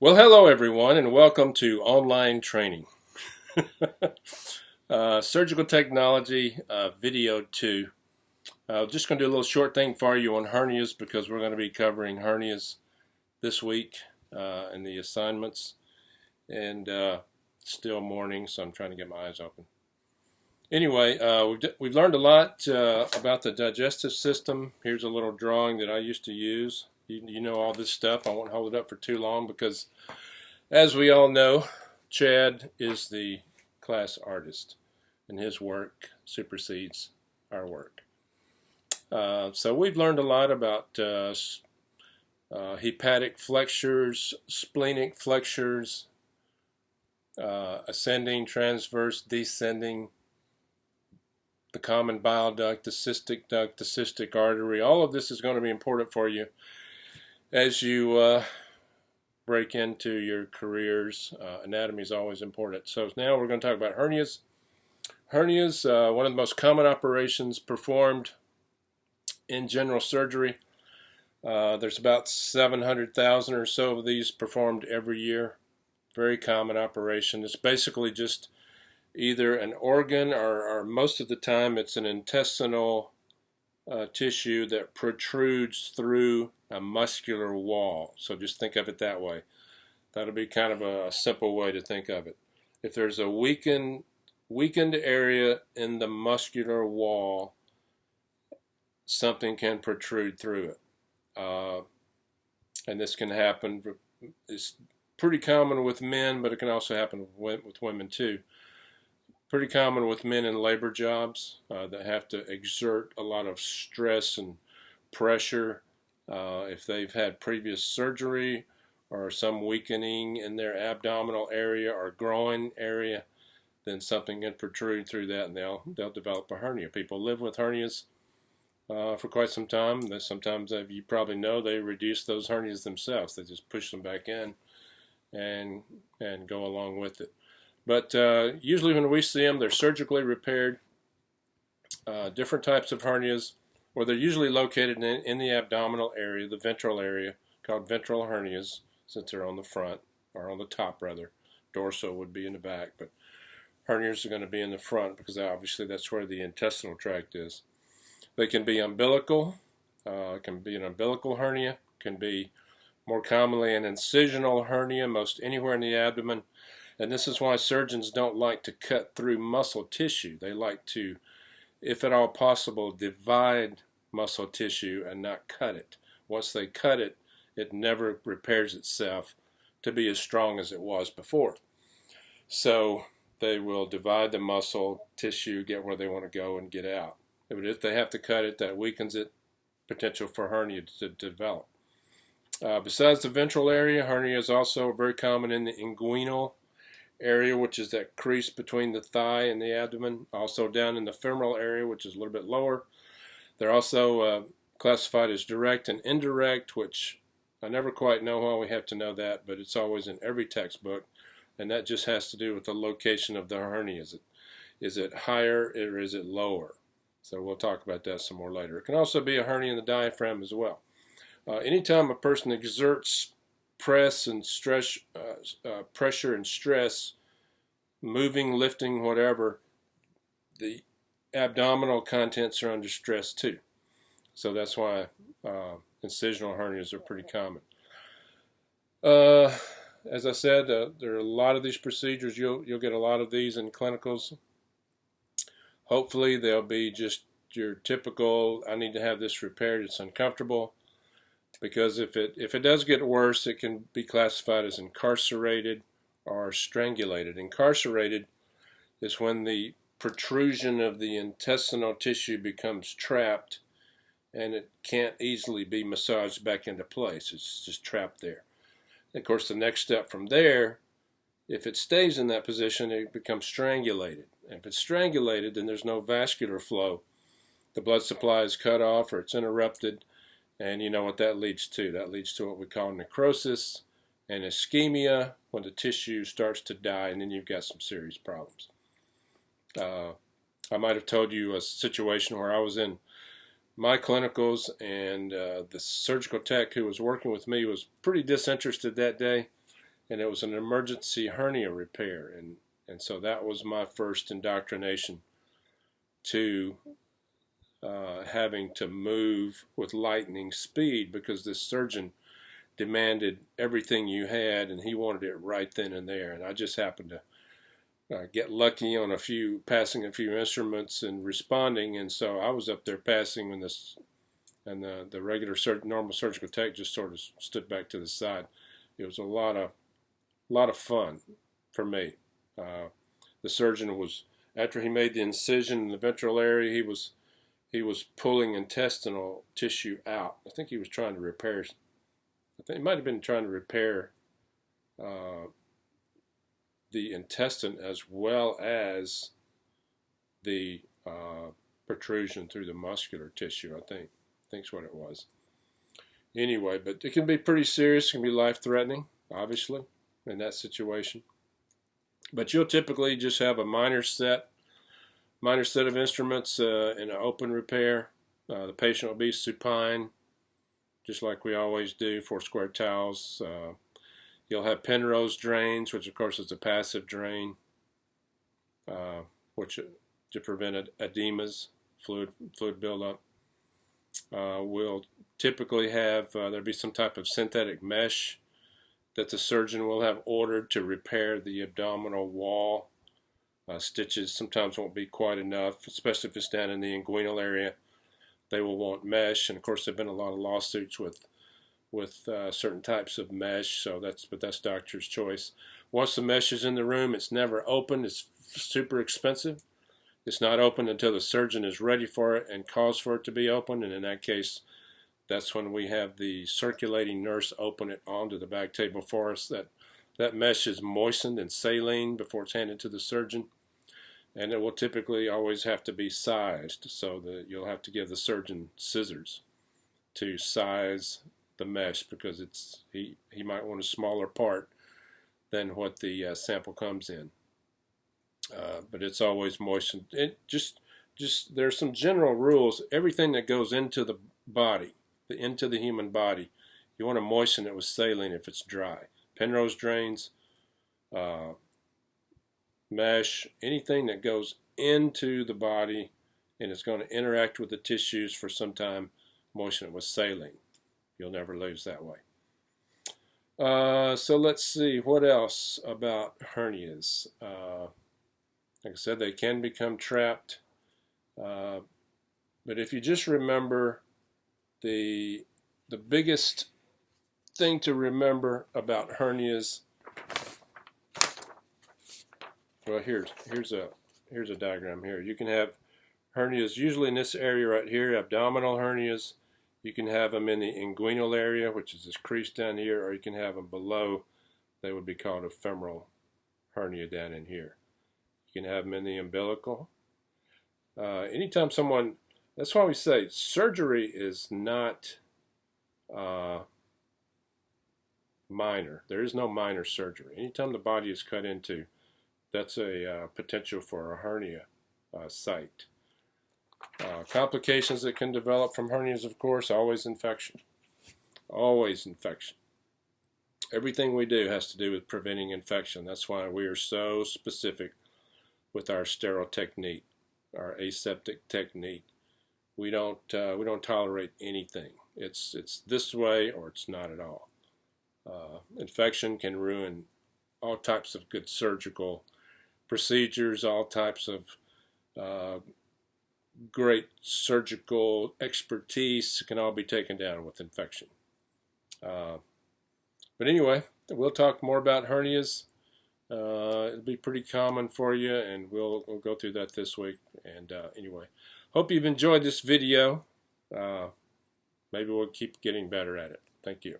Well, hello everyone, and welcome to online training. Surgical technology, video 2. Just going to do a little short thing for you on hernias because we're going to be covering hernias this week in the assignments. And still morning, so I'm trying to get my eyes open. Anyway, we've learned a lot about the digestive system. Here's a little drawing that I used to use. You know all this stuff. I won't hold it up for too long because, as we all know, Chad is the class artist, and his work supersedes our work. So we've learned a lot about hepatic flexures, splenic flexures, ascending, transverse, descending, the common bile duct, the cystic artery. All of this is going to be important for you as you break into your careers. Anatomy is always important. So now we're going to talk about hernias. Hernias, one of the most common operations performed in general surgery. There's about 700,000 or so of these performed every year. Very common operation. It's basically just either an organ or most of the time it's an intestinal tissue that protrudes through a muscular wall. So just think of it that way. That'll be kind of a simple way to think of it. If there's a weakened area in the muscular wall, something can protrude through it. And this can happen, it's pretty common with men, but it can also happen with women too. Pretty common with men in labor jobs that have to exert a lot of stress and pressure. If they've had previous surgery or some weakening in their abdominal area or groin area, then something can protrude through that and they'll develop a hernia. People live with hernias for quite some time. Sometimes, you probably know, they reduce those hernias themselves. They just push them back in and go along with it. But usually when we see them, they're surgically repaired. Different types of hernias, where they're usually located in the abdominal area, the ventral area, called ventral hernias, since they're on the front, or on the top rather. Dorsal would be in the back, but hernias are going to be in the front because obviously that's where the intestinal tract is. They can be umbilical. It can be an umbilical hernia. Can be more commonly an incisional hernia, most anywhere in the abdomen. And this is why surgeons don't like to cut through muscle tissue. They like to, if at all possible, divide muscle tissue and not cut it. Once they cut it, it never repairs itself to be as strong as it was before. So they will divide the muscle tissue, get where they want to go, and get out. But if they have to cut it, that weakens it, potential for hernia to develop. Besides the ventral area, hernia is also very common in the inguinal area, which is that crease between the thigh and the abdomen. Also down in the femoral area, which is a little bit lower. They're also classified as direct and indirect, which I never quite know why we have to know that, but it's always in every textbook, and that just has to do with the location of the hernia. Is it higher or is it lower? So we'll talk about that some more later. It can also be a hernia in the diaphragm as well. Anytime a person exerts pressure and stress, moving, lifting, whatever, the abdominal contents are under stress too. So that's why incisional hernias are pretty common. As I said, there are a lot of these procedures. You'll get a lot of these in clinicals. Hopefully they'll be just your typical, I need to have this repaired, it's uncomfortable. Because if it does get worse, it can be classified as incarcerated or strangulated. Incarcerated is when the protrusion of the intestinal tissue becomes trapped and it can't easily be massaged back into place. It's just trapped there. And of course, the next step from there, if it stays in that position, it becomes strangulated. And if it's strangulated, then there's no vascular flow. The blood supply is cut off or it's interrupted. And you know what that leads to. That leads to what we call necrosis and ischemia, when the tissue starts to die, and then you've got some serious problems. I might have told you a situation where I was in my clinicals, and the surgical tech who was working with me was pretty disinterested that day. and it was an emergency hernia repair, and so that was my first indoctrination to having to move with lightning speed, because this surgeon demanded everything you had, and he wanted it right then and there. And I just happened to get lucky on passing a few instruments and responding, and so I was up there passing when this, and the regular normal surgical tech just sort of stood back to the side. It was a lot of fun for me. The surgeon was, after he made the incision in the ventral area, he was pulling intestinal tissue out. I think he was trying to repair. I think he might have been trying to repair the intestine as well as the protrusion through the muscular tissue. I think's what it was. Anyway, but it can be pretty serious. It can be life-threatening, obviously, in that situation. But you'll typically just have a minor set of instruments in an open repair. The patient will be supine, just like we always do, 4 square towels. You'll have Penrose drains, which of course is a passive drain, which to prevent edemas, fluid buildup. We'll typically have, there'll be some type of synthetic mesh that the surgeon will have ordered to repair the abdominal wall. Stitches sometimes won't be quite enough, especially if it's down in the inguinal area. They will want mesh, and of course there have been a lot of lawsuits with certain types of mesh, but that's doctor's choice. Once the mesh is in the room, it's never open. It's super expensive. It's not open until the surgeon is ready for it and calls for it to be open, and in that case, that's when we have the circulating nurse open it onto the back table for us. That mesh is moistened in saline before it's handed to the surgeon, and it will typically always have to be sized, so that you'll have to give the surgeon scissors to size the mesh, because he might want a smaller part than what the sample comes in. But it's always moistened. It just there's some general rules. Everything that goes into the body, into the human body, you want to moisten it with saline if it's dry. Penrose drains, mesh, anything that goes into the body and it's going to interact with the tissues for some time, moisten it with saline. You'll never lose that way. So let's see, what else about hernias? Like I said, they can become trapped. But if you just remember, the biggest thing to remember about hernias, well, here's a diagram here. You can have hernias usually in this area right here, abdominal hernias. You can have them in the inguinal area, which is this crease down here, or you can have them below. They would be called a femoral hernia down in here. You can have them in the umbilical. Anytime someone, that's why we say surgery is not minor. There is no minor surgery. Anytime the body is cut into, that's a potential for a hernia site. Complications that can develop from hernias, of course, always infection. Always infection. Everything we do has to do with preventing infection. That's why we are so specific with our sterile technique, our aseptic technique. We don't tolerate anything. It's this way or it's not at all. Infection can ruin all types of good surgical procedures, all types of great surgical expertise can all be taken down with infection. But anyway, we'll talk more about hernias. It'll be pretty common for you, and we'll go through that this week. And anyway, hope you've enjoyed this video. Maybe we'll keep getting better at it. Thank you.